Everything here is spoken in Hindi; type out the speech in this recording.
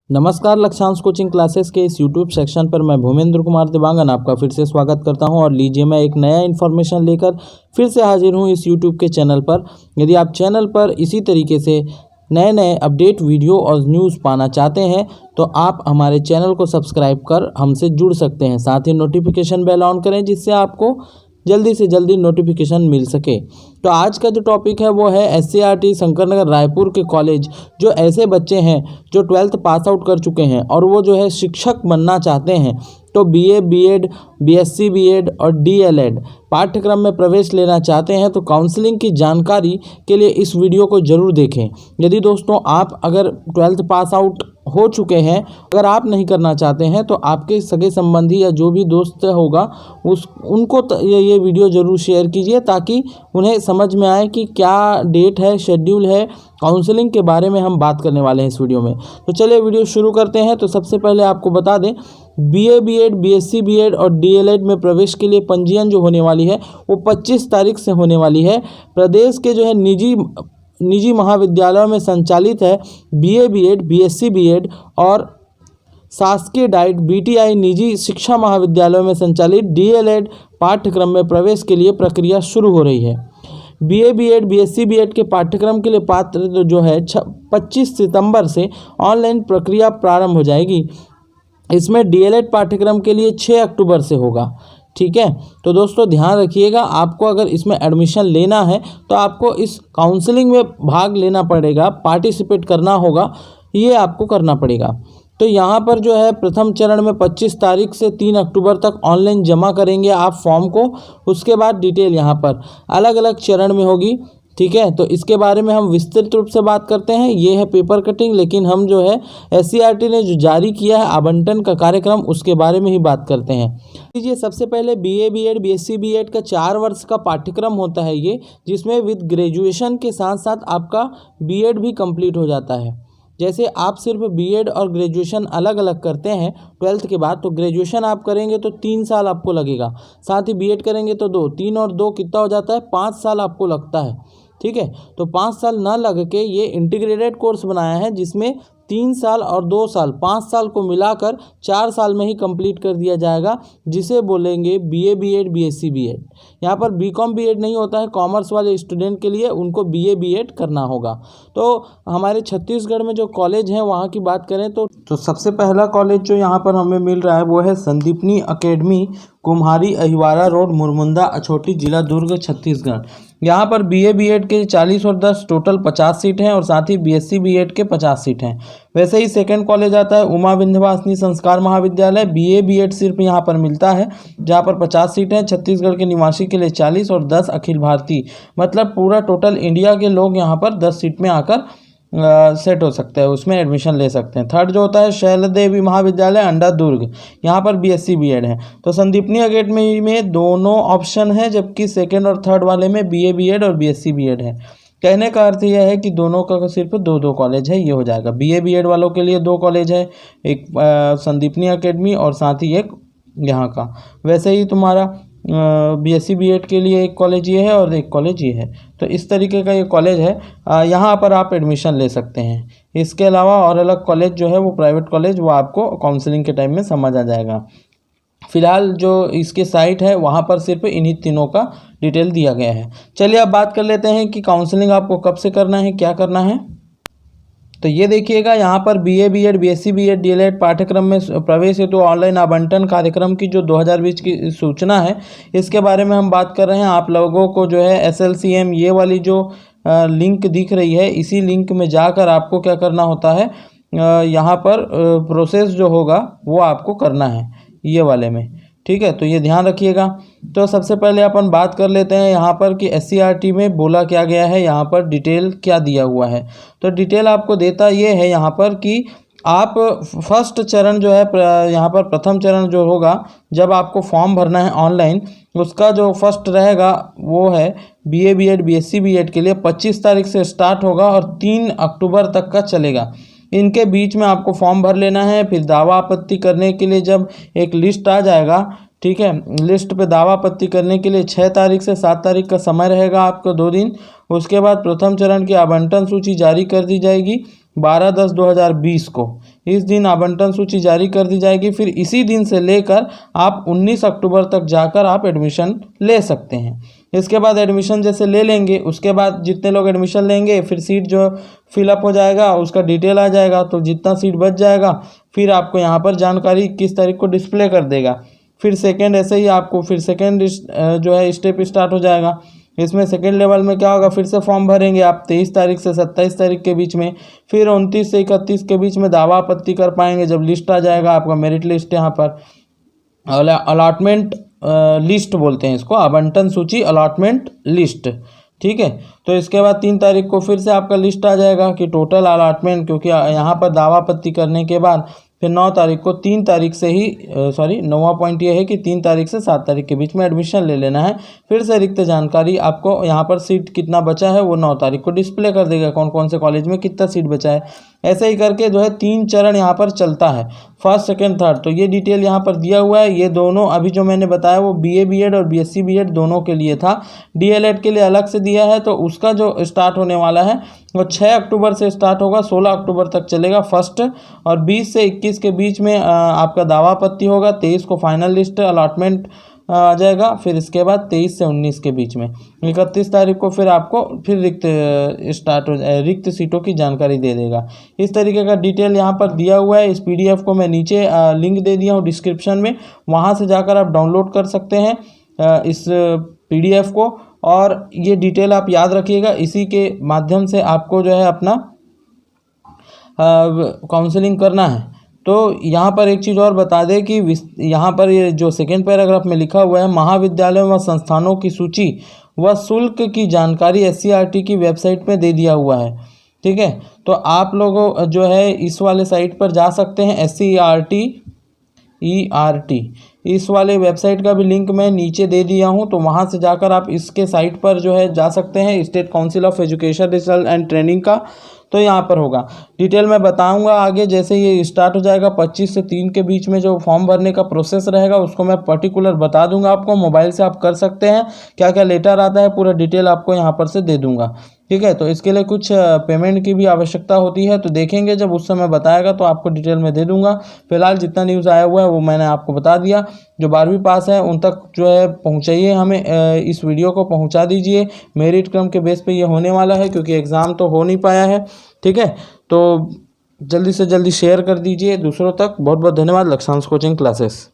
नमस्कार, लक्ष्यांश कोचिंग क्लासेस के इस यूट्यूब सेक्शन पर मैं भूमेंद्र कुमार देवांगन आपका फिर से स्वागत करता हूं। और लीजिए, मैं एक नया इन्फॉर्मेशन लेकर फिर से हाजिर हूं इस यूट्यूब के चैनल पर। यदि आप चैनल पर इसी तरीके से नए नए अपडेट वीडियो और न्यूज़ पाना चाहते हैं तो आप हमारे चैनल को सब्सक्राइब कर हमसे जुड़ सकते हैं। साथ ही नोटिफिकेशन बेल ऑन करें जिससे आपको जल्दी से जल्दी नोटिफिकेशन मिल सके। तो आज का जो टॉपिक है वो है SCERT शंकरनगर रायपुर के कॉलेज। जो ऐसे बच्चे हैं जो 12th पास आउट कर चुके हैं और वो जो है शिक्षक बनना चाहते हैं, तो BA BEd BSc BEd और DLEd पाठ्यक्रम में प्रवेश लेना चाहते हैं तो काउंसलिंग की जानकारी के लिए इस वीडियो को ज़रूर देखें। यदि दोस्तों आप अगर 12th पास आउट हो चुके हैं, अगर आप नहीं करना चाहते हैं तो आपके सगे संबंधी या जो भी दोस्त होगा उनको ये वीडियो ज़रूर शेयर कीजिए ताकि उन्हें समझ में आए कि क्या डेट है, शेड्यूल है। काउंसलिंग के बारे में हम बात करने वाले हैं इस वीडियो में। तो चलिए वीडियो शुरू करते हैं। तो सबसे पहले आपको बता दें, BA BEd BSc BEd और DLEd में प्रवेश के लिए पंजीयन जो होने वाली है वो 25 तारीख से होने वाली है। प्रदेश के जो है निजी महाविद्यालयों में संचालित है BA BEd BSc BEd और शासकीय डाइट BTI निजी शिक्षा महाविद्यालयों में संचालित DLEd पाठ्यक्रम में प्रवेश के लिए प्रक्रिया शुरू हो रही है। BA BEd BSc BEd के पाठ्यक्रम के लिए पात्र जो है 25 सितंबर से ऑनलाइन प्रक्रिया प्रारंभ हो जाएगी। इसमें DLEd पाठ्यक्रम के लिए 6 अक्टूबर से होगा। ठीक है, तो दोस्तों ध्यान रखिएगा, आपको अगर इसमें एडमिशन लेना है तो आपको इस काउंसलिंग में भाग लेना पड़ेगा, पार्टिसिपेट करना होगा, ये आपको करना पड़ेगा। तो यहाँ पर जो है प्रथम चरण में 25 तारीख से 3 अक्टूबर तक ऑनलाइन जमा करेंगे आप फॉर्म को। उसके बाद डिटेल यहाँ पर अलग अलग चरण में होगी। ठीक है, तो इसके बारे में हम विस्तृत रूप से बात करते हैं। ये है पेपर कटिंग, लेकिन हम जो है SCERT ने जो जारी किया है आवंटन का कार्यक्रम, उसके बारे में ही बात करते हैं। लीजिए, सबसे पहले BA BEd BSc BEd का 4 वर्ष का पाठ्यक्रम होता है ये, जिसमें विद ग्रेजुएशन के साथ साथ आपका BEd भी कंप्लीट हो जाता है। जैसे आप सिर्फ BEd और ग्रेजुएशन अलग अलग करते हैं 12th के बाद, तो ग्रेजुएशन आप करेंगे तो 3 साल आपको लगेगा, साथ ही BEd करेंगे तो 2, 3 और 2 कितना हो जाता है, 5 साल आपको लगता है। ठीक है, तो 5 साल ना लग के ये इंटीग्रेटेड कोर्स बनाया है जिसमें 3 साल और 2 साल 5 साल को मिलाकर 4 साल में ही कंप्लीट कर दिया जाएगा, जिसे बोलेंगे BA BEd BSc BEd। यहाँ पर BCom BEd नहीं होता है, कॉमर्स वाले स्टूडेंट के लिए उनको BA BEd करना होगा। तो हमारे छत्तीसगढ़ में जो कॉलेज हैं वहाँ की बात करें तो सबसे पहला कॉलेज जो यहाँ पर हमें मिल रहा है वो है संदीपनी एकेडमी, कुम्हारी अहिवारा रोड, मुरमुंदा अछोटी, जिला दुर्ग, छत्तीसगढ़। यहाँ पर BA BEd के 40 और 10 टोटल 50 सीट हैं और साथ ही BSc BEd के 50 सीट हैं। वैसे ही सेकंड कॉलेज आता है उमा विंध्यवासिनी संस्कार महाविद्यालय। BA BEd सिर्फ यहाँ पर मिलता है, जहाँ पर 50 सीट हैं, छत्तीसगढ़ के निवासी के लिए 40 और 10 अखिल भारतीय, मतलब पूरा टोटल इंडिया के लोग यहाँ पर 10 सीट में आकर सेट हो सकते हैं, उसमें एडमिशन ले सकते हैं। थर्ड जो होता है शैलदेवी महाविद्यालय अंडा दुर्ग, यहाँ पर BSc BEd है। तो संदीपनी एकेडमी में दोनों ऑप्शन है, जबकि सेकंड और थर्ड वाले में BA BEd और BSc BEd है। कहने का अर्थ यह है कि दोनों का सिर्फ 2 कॉलेज है, ये हो जाएगा। BA BEd वालों के लिए 2 कॉलेज है, एक संदीपनी एकेडमी और साथ ही एक यहाँ का। वैसे ही तुम्हारा BSc BEd के लिए एक कॉलेज ये है और एक कॉलेज ये है। तो इस तरीके का ये कॉलेज है, यहाँ पर आप एडमिशन ले सकते हैं। इसके अलावा और अलग कॉलेज जो है वो प्राइवेट कॉलेज, वो आपको काउंसलिंग के टाइम में समझ आ जाएगा। फिलहाल जो इसके साइट है वहाँ पर सिर्फ इन्हीं तीनों का डिटेल दिया गया है। चलिए अब बात कर लेते हैं कि काउंसलिंग आपको कब से करना है, क्या करना है। तो ये देखिएगा, यहाँ पर BA BEd BSc BEd DLEd पाठ्यक्रम में प्रवेश हेतु ऑनलाइन आवंटन कार्यक्रम की जो 2020 की सूचना है, इसके बारे में हम बात कर रहे हैं। आप लोगों को जो है SLCM ये वाली जो लिंक दिख रही है, इसी लिंक में जाकर आपको क्या करना होता है, यहाँ पर प्रोसेस जो होगा वो आपको करना है ये वाले में। ठीक है, तो ये ध्यान रखिएगा। तो सबसे पहले अपन बात कर लेते हैं यहाँ पर कि SCERT में बोला क्या गया है, यहाँ पर डिटेल क्या दिया हुआ है। तो डिटेल आपको देता ये है यहाँ पर कि आप फर्स्ट चरण जो है, यहाँ पर प्रथम चरण जो होगा जब आपको फॉर्म भरना है ऑनलाइन, उसका जो फर्स्ट रहेगा वो है BA BEd BSc BEd के लिए 25 तारीख से स्टार्ट होगा और 3 अक्टूबर तक का चलेगा। इनके बीच में आपको फॉर्म भर लेना है। फिर दावा आपत्ति करने के लिए जब एक लिस्ट आ जाएगा, ठीक है, लिस्ट पे दावा आपत्ति करने के लिए 6 तारीख से 7 तारीख का समय रहेगा आपको, 2 दिन। उसके बाद प्रथम चरण की आवंटन सूची जारी कर दी जाएगी 12/10/2020 को इस दिन आवंटन सूची जारी कर दी जाएगी। फिर इसी दिन से लेकर आप 19 अक्टूबर तक जाकर आप एडमिशन ले सकते हैं। इसके बाद एडमिशन जैसे ले लेंगे, उसके बाद जितने लोग एडमिशन लेंगे फिर सीट जो फिलअप हो जाएगा उसका डिटेल आ जाएगा, तो जितना सीट बच जाएगा फिर आपको यहाँ पर जानकारी 21 तारीख को डिस्प्ले कर देगा। फिर सेकेंड ऐसे ही आपको फिर सेकेंड जो है स्टेप स्टार्ट हो जाएगा। इसमें सेकेंड लेवल में क्या होगा, फिर से फॉर्म भरेंगे आप 23 तारीख से 27 तारीख के बीच में। फिर 29 से 31 के बीच में दावा आपत्ति कर पाएंगे जब लिस्ट आ जाएगा आपका, मेरिट लिस्ट यहाँ पर अलॉटमेंट लिस्ट बोलते हैं इसको, आवंटन सूची अलॉटमेंट लिस्ट, ठीक है। तो इसके बाद 3 तारीख को फिर से आपका लिस्ट आ जाएगा कि टोटल अलॉटमेंट, क्योंकि यहाँ पर दावा आपत्ति करने के बाद फिर 9 तारीख को 3 तारीख से ही 9वां पॉइंट ये है कि 3 तारीख से 7 तारीख के बीच में एडमिशन ले लेना है। फिर से रिक्त जानकारी आपको यहाँ पर सीट कितना बचा है वो 9 तारीख को डिस्प्ले कर देगा, कौन कौन से कॉलेज में कितना सीट बचा है। ऐसे ही करके जो है 3 चरण यहाँ पर चलता है, फर्स्ट सेकेंड थर्ड। तो ये डिटेल यहाँ पर दिया हुआ है। ये दोनों अभी जो मैंने बताया वो BA BEd और BSc BEd दोनों के लिए था। DLED के लिए अलग से दिया है, तो उसका जो स्टार्ट होने वाला है वो 6 अक्टूबर से स्टार्ट होगा, 16 अक्टूबर तक चलेगा फर्स्ट, और 20 से 21 के बीच में आपका दावा आपत्ति होगा। 23 को फाइनल लिस्ट अलॉटमेंट आ जाएगा। फिर इसके बाद 23 से 19 के बीच में 31 तारीख को फिर आपको फिर रिक्त सीटों की जानकारी दे देगा। इस तरीके का डिटेल यहाँ पर दिया हुआ है। इस PDF को मैं नीचे लिंक दे दिया हूँ डिस्क्रिप्शन में, वहाँ से जाकर आप डाउनलोड कर सकते हैं इस PDF को। और ये डिटेल आप याद रखिएगा, इसी के माध्यम से आपको जो है अपना काउंसलिंग करना है। तो यहाँ पर एक चीज़ और बता दें कि यहाँ पर ये जो सेकेंड पैराग्राफ में लिखा हुआ है, महाविद्यालयों व संस्थानों की सूची व शुल्क की जानकारी SCERT की वेबसाइट में दे दिया हुआ है, ठीक है। तो आप लोगों जो है इस वाले साइट पर जा सकते हैं, SCERT इस वाले वेबसाइट का भी लिंक मैं नीचे दे दिया हूँ, तो वहाँ से जाकर आप इसके साइट पर जो है जा सकते हैं, state council of education research and training का। तो यहाँ पर होगा डिटेल मैं बताऊंगा आगे, जैसे ये स्टार्ट हो जाएगा 25 से 3 के बीच में जो फॉर्म भरने का प्रोसेस रहेगा उसको मैं पर्टिकुलर बता दूंगा आपको। मोबाइल से आप कर सकते हैं, क्या क्या लेटर आता है पूरा डिटेल आपको यहाँ पर से दे दूंगा, ठीक है। तो इसके लिए कुछ पेमेंट की भी आवश्यकता होती है, तो देखेंगे जब उस समय बताएगा तो आपको डिटेल में दे दूंगा। फिलहाल जितना न्यूज़ आया हुआ है वो मैंने आपको बता दिया। जो 12वीं पास है उन तक जो है पहुँचाइए, हमें इस वीडियो को पहुँचा दीजिए। मेरिट क्रम के बेस पे ये होने वाला है, क्योंकि एग्ज़ाम तो हो नहीं पाया है, ठीक है। तो जल्दी से जल्दी शेयर कर दीजिए दूसरों तक। बहुत बहुत धन्यवाद। Lakshyansh coaching classes.